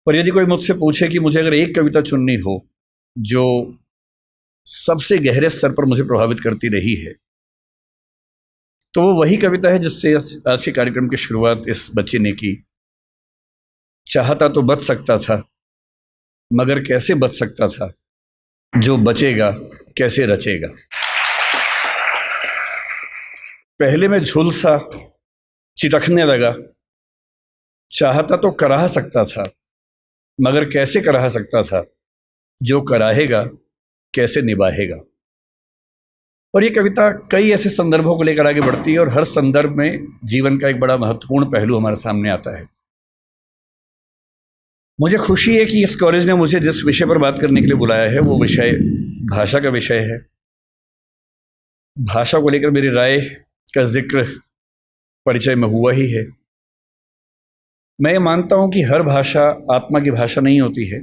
पर यदि कोई मुझसे पूछे कि मुझे अगर एक कविता चुननी हो जो सबसे गहरे स्तर पर मुझे प्रभावित करती रही है, तो वो वही कविता है जिससे आज के कार्यक्रम की शुरुआत इस बच्चे ने की। चाहता तो बच सकता था, मगर कैसे बच सकता था, जो बचेगा कैसे रचेगा। पहले मैं झुलसा चिटकने लगा, चाहता तो कराह सकता था, मगर कैसे कराह सकता था, जो कराहेगा कैसे निभाएगा। और ये कविता कई ऐसे संदर्भों को लेकर आगे बढ़ती है और हर संदर्भ में जीवन का एक बड़ा महत्वपूर्ण पहलू हमारे सामने आता है। मुझे खुशी है कि इस कॉलेज ने मुझे जिस विषय पर बात करने के लिए बुलाया है वो विषय भाषा का विषय है। भाषा को लेकर मेरी राय का जिक्र परिचय में हुआ ही है। मैं ये मानता हूँ कि हर भाषा आत्मा की भाषा नहीं होती है,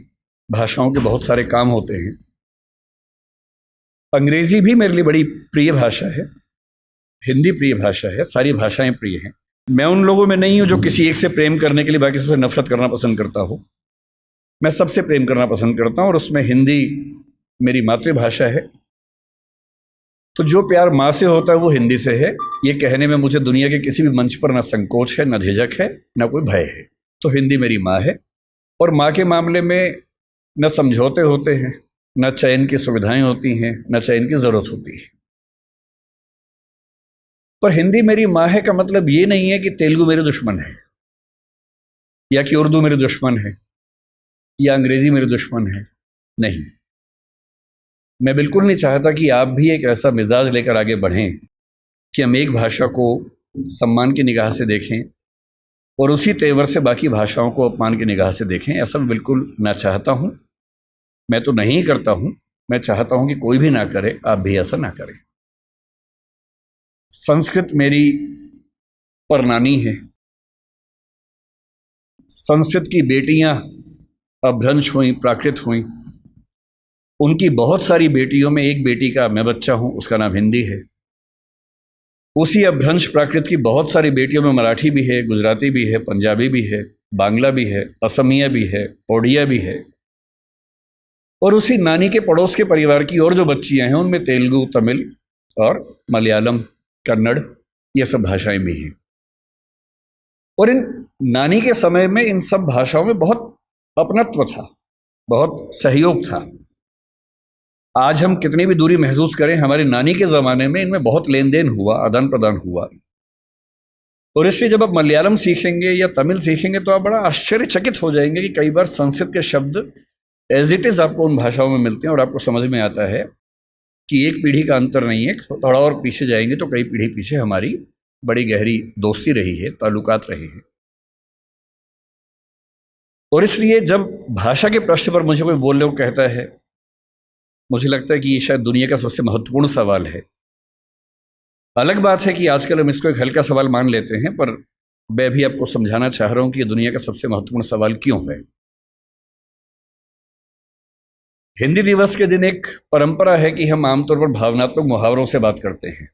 भाषाओं के बहुत सारे काम होते हैं। अंग्रेजी भी मेरे लिए बड़ी प्रिय भाषा है, हिंदी प्रिय भाषा है, सारी भाषाएं प्रिय हैं। मैं उन लोगों में नहीं हूँ जो किसी एक से प्रेम करने के लिए बाकी सबसे नफरत करना पसंद करता हो। मैं सबसे प्रेम करना पसंद करता हूँ और उसमें हिंदी मेरी मातृभाषा है। तो जो प्यार माँ से होता है वो हिंदी से है, ये कहने में मुझे दुनिया के किसी भी मंच पर ना संकोच है, ना झिझक है, ना कोई भय है। तो हिंदी मेरी माँ है और माँ के मामले में न समझौते होते हैं, न चयन की सुविधाएं होती हैं, न चयन की ज़रूरत होती है। पर हिंदी मेरी माँ है का मतलब ये नहीं है कि तेलुगु मेरे दुश्मन है, या कि उर्दू मेरे दुश्मन है, या अंग्रेजी मेरे दुश्मन है। नहीं, मैं बिल्कुल नहीं चाहता कि आप भी एक ऐसा मिजाज लेकर आगे बढ़ें कि हम एक भाषा को सम्मान की निगाह से देखें और उसी तेवर से बाकी भाषाओं को अपमान की निगाह से देखें। ऐसा मैं बिल्कुल ना चाहता हूँ, मैं तो नहीं करता हूँ। मैं चाहता हूँ कि कोई भी ना करे, आप भी ऐसा ना करें। संस्कृत मेरी परनानी है, संस्कृत की बेटियां अपभ्रंश हुई, प्राकृत हुई। उनकी बहुत सारी बेटियों में एक बेटी का मैं बच्चा हूं, उसका नाम हिंदी है। उसी अपभ्रंश प्राकृत की बहुत सारी बेटियों में मराठी भी है, गुजराती भी है, पंजाबी भी है, बांग्ला भी है, असमिया भी है, ओडिया भी है। और उसी नानी के पड़ोस के परिवार की और जो बच्चियां हैं उनमें तेलुगु, तमिल और मलयालम, कन्नड़, ये सब भाषाएं भी हैं। और इन नानी के समय में इन सब भाषाओं में बहुत अपनत्व था, बहुत सहयोग था। आज हम कितनी भी दूरी महसूस करें, हमारी नानी के ज़माने में इनमें बहुत लेन देन हुआ, आदान प्रदान हुआ। और इसलिए जब आप मलयालम सीखेंगे या तमिल सीखेंगे तो आप बड़ा आश्चर्यचकित हो जाएंगे कि कई बार संस्कृत के शब्द एज इट इज़ आपको उन भाषाओं में मिलते हैं और आपको समझ में आता है कि एक पीढ़ी का अंतर नहीं है। थोड़ा और पीछे जाएंगे तो कई पीढ़ी पीछे हमारी बड़ी गहरी दोस्ती रही है, ताल्लुकात रहे हैं। और इसलिए जब भाषा के प्रश्न पर मुझे कोई बोलने को कहता है, मुझे लगता है कि ये शायद दुनिया का सबसे महत्वपूर्ण सवाल है। अलग बात है कि आजकल हम इसको एक हल्का सवाल मान लेते हैं, पर मैं भी आपको समझाना चाह रहा हूं कि ये दुनिया का सबसे महत्वपूर्ण सवाल क्यों है। हिंदी दिवस के दिन एक परंपरा है कि हम आमतौर पर भावनात्मक मुहावरों से बात करते हैं।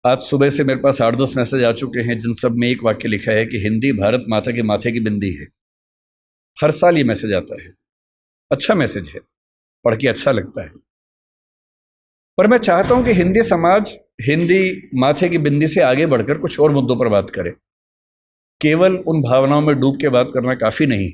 आज सुबह से मेरे पास 8-10 मैसेज आ चुके हैं जिन सब में एक वाक्य लिखा है कि हिंदी भारत माता के माथे की बिंदी है। हर साल ये मैसेज आता है, अच्छा मैसेज है, पढ़ के अच्छा लगता है। पर मैं चाहता हूं कि हिंदी समाज हिंदी माथे की बिंदी से आगे बढ़कर कुछ और मुद्दों पर बात करे। केवल उन भावनाओं में डूब के बात करना काफ़ी नहीं।